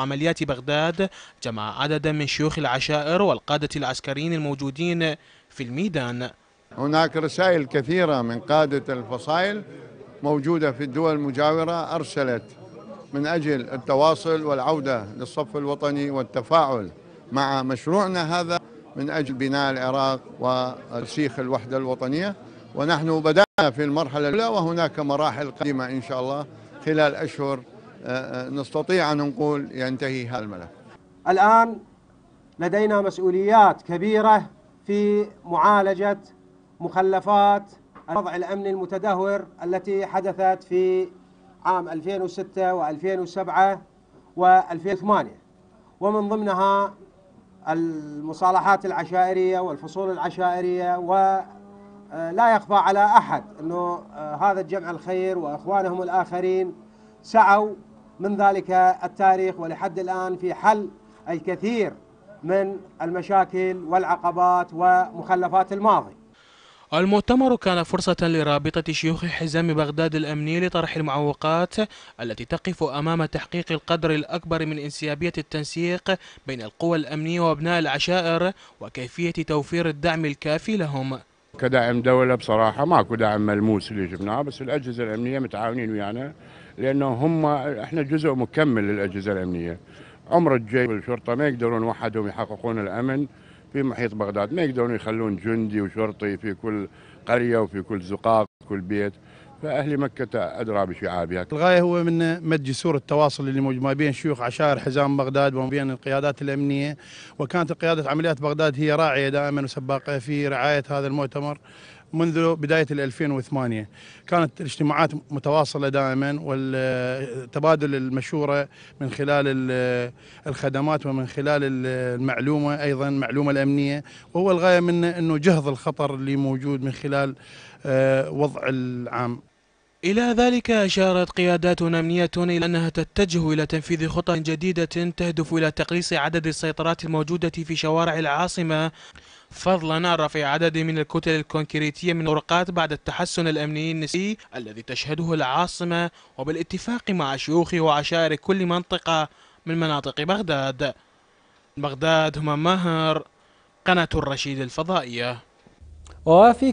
عمليات بغداد جمع عددا من شيوخ العشائر والقادة العسكريين الموجودين في الميدان. هناك رسائل كثيرة من قادة الفصائل موجودة في الدول المجاورة أرسلت من أجل التواصل والعودة للصف الوطني والتفاعل مع مشروعنا هذا من أجل بناء العراق وترسيخ الوحدة الوطنية. ونحن بدأنا في المرحلة الأولى وهناك مراحل قادمة إن شاء الله خلال أشهر نستطيع أن نقول ينتهي هذا الملف. الآن لدينا مسؤوليات كبيرة في معالجة مخلفات الوضع الأمني المتدهور التي حدثت في عام 2006 و2007 و2008، ومن ضمنها المصالحات العشائرية والفصول العشائرية. ولا يخفى على أحد أنه هذا الجمع الخير وإخوانهم الآخرين سعوا من ذلك التاريخ ولحد الآن في حل الكثير من المشاكل والعقبات ومخلفات الماضي. المؤتمر كان فرصة لرابطة شيوخ حزام بغداد الأمني لطرح المعوقات التي تقف أمام تحقيق القدر الأكبر من انسيابية التنسيق بين القوى الأمنية وأبناء العشائر وكيفية توفير الدعم الكافي لهم. كدعم دولة بصراحة ماكو دعم ملموس اللي شفناه، بس الأجهزة الأمنية متعاونين ويانا لأنه احنا جزء مكمل للأجهزة الأمنية. عمر الجيش والشرطة ما يقدرون وحدهم يحققون الأمن في محيط بغداد، ما يقدرون يخلون جندي وشرطي في كل قرية وفي كل زقاق وكل بيت، فأهل مكة أدرى بشعابها. الغاية هو من مد جسور التواصل اللي موجود ما بين شيوخ عشائر حزام بغداد وما بين القيادات الأمنية، وكانت قيادة عمليات بغداد هي راعية دائما وسباقة في رعاية هذا المؤتمر منذ بداية 2008. كانت الاجتماعات متواصلة دائما والتبادل المشورة من خلال الخدمات ومن خلال المعلومة، أيضا معلومة الأمنية، وهو الغاية من أنه جهض الخطر اللي موجود من خلال وضع العام. إلى ذلك أشارت قيادات أمنية إلى أنها تتجه إلى تنفيذ خطط جديدة تهدف إلى تقليص عدد السيطرات الموجودة في شوارع العاصمة، فضلا عن رفع عدد من الكتل الكونكريتية من الطرقات بعد التحسن الأمني النسبي الذي تشهده العاصمة، وبالاتفاق مع شيوخ وعشائر كل منطقة من مناطق بغداد. بغداد، همام ماهر، قناة الرشيد الفضائية. وفي